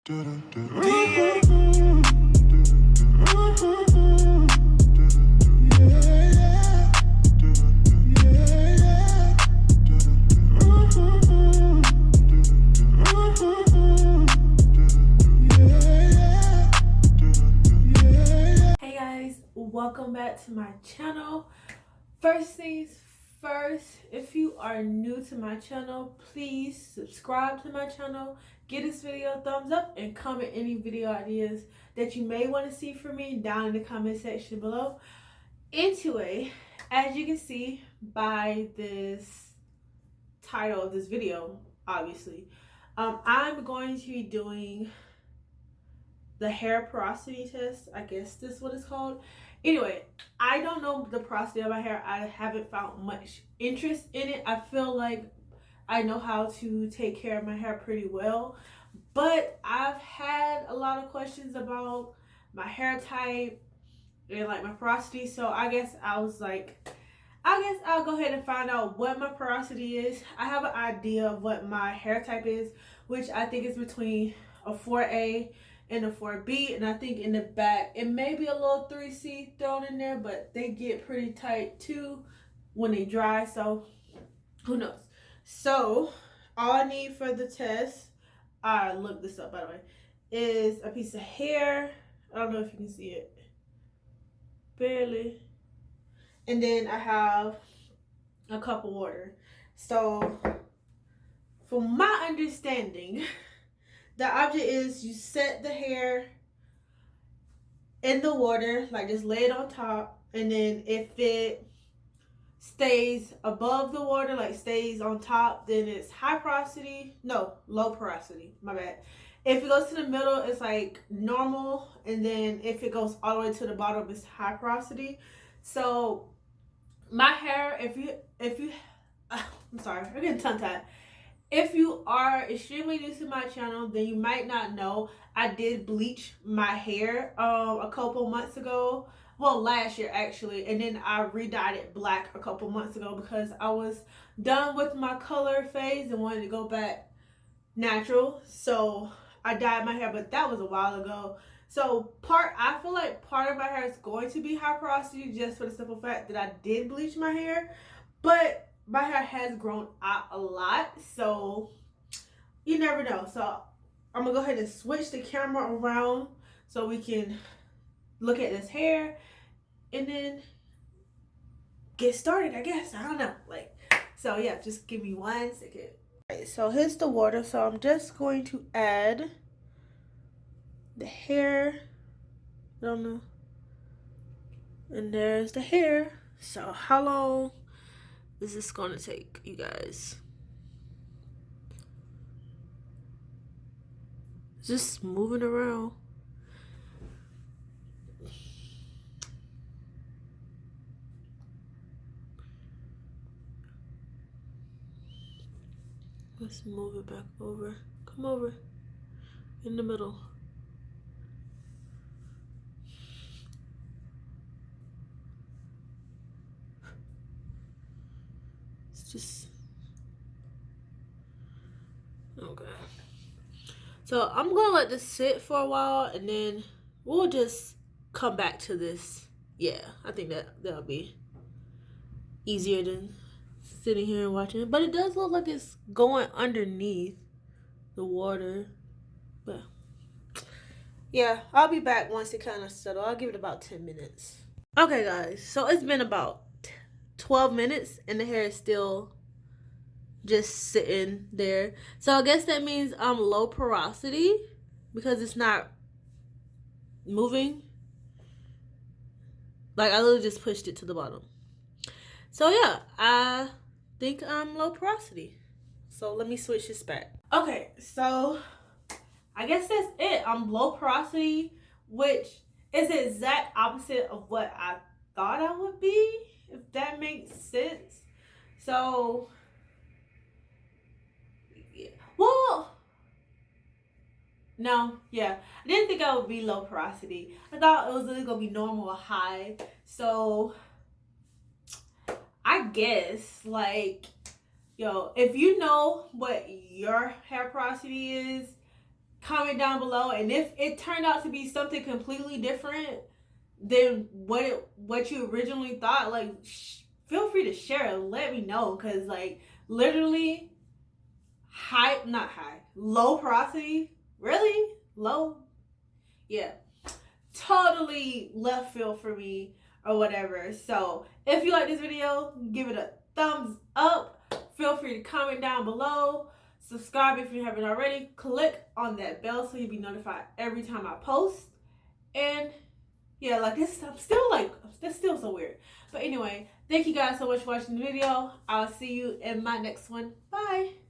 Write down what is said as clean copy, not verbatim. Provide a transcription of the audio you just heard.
Welcome back to my channel. First things first, if you are new to my channel, please subscribe to my channel, give this video a thumbs up, and comment any video ideas that you may want to see from me down in the comment section below. Anyway, as you can see by this title of this video, obviously, I'm going to be doing the hair porosity test. I guess this is what it's called. Anyway, I don't know the porosity of my hair. I haven't found much interest in it. I feel like I know how to take care of my hair pretty well, but I've had a lot of questions about my hair type and like my porosity. So I guess I was like, I'll go ahead and find out what my porosity is. I have an idea of what my hair type is, which I think is between a 4A and a 4B, and I think in the back it may be a little 3C thrown in there, but they get pretty tight too when they dry, so who knows. So all I need for the test, I looked this up by the way, is a piece of hair. I don't know if you can see it, barely, and then I have a cup of water. So from my understanding, the object is you set the hair in the water, like just lay it on top, and then if it stays above the water, like stays on top, then it's low porosity, my bad. If it goes to the middle, it's like normal, and then if it goes all the way to the bottom, it's high porosity. So my hair, if you I'm sorry, I'm getting tongue-tied. If you are extremely new to my channel, then you might not know I did bleach my hair a couple months ago. Well, last year actually, and then I re-dyed it black a couple months ago because I was done with my color phase and wanted to go back natural. So I dyed my hair, but that was a while ago. So I feel like part of my hair is going to be high porosity just for the simple fact that I did bleach my hair, but my hair has grown out a lot, so you never know. So I'm gonna go ahead and switch the camera around so we can look at this hair and then get started, I guess. I don't know. So yeah, just give me 1 second. Okay, so here's the water. So I'm just going to add the hair. I don't know. And there's the hair. So how long is this gonna take, you guys? Just moving around. Let's move it back over. Come over in the middle. Just okay. So I'm gonna let this sit for a while and then we'll just come back to this. Yeah, I think that'll be easier than sitting here and watching it. But it does look like it's going underneath the water. But yeah, I'll be back once it kind of settle. I'll give it about 10 minutes. Okay guys, so it's been about 12 minutes and the hair is still just sitting there. So I guess that means I'm low porosity because it's not moving. Like I literally just pushed it to the bottom. So yeah, I think I'm low porosity. So let me switch this back. Okay, so I guess that's it. I'm low porosity, which is the exact opposite of what I thought I would be, if that makes sense. So yeah. Well, no, yeah, I didn't think I would be low porosity. I thought it was really gonna be normal or high. So I guess, like, yo, if you know what your hair porosity is, comment down below, and if it turned out to be something completely different than what you originally thought, like feel free to share it. Let me know, because like literally low porosity, really low, yeah, totally left field for me or whatever. So if you like this video, give it a thumbs up. Feel free to comment down below. Subscribe if you haven't already. Click on that bell so you'll be notified every time I post. And yeah, like this, that's still so weird. But anyway, thank you guys so much for watching the video. I'll see you in my next one. Bye.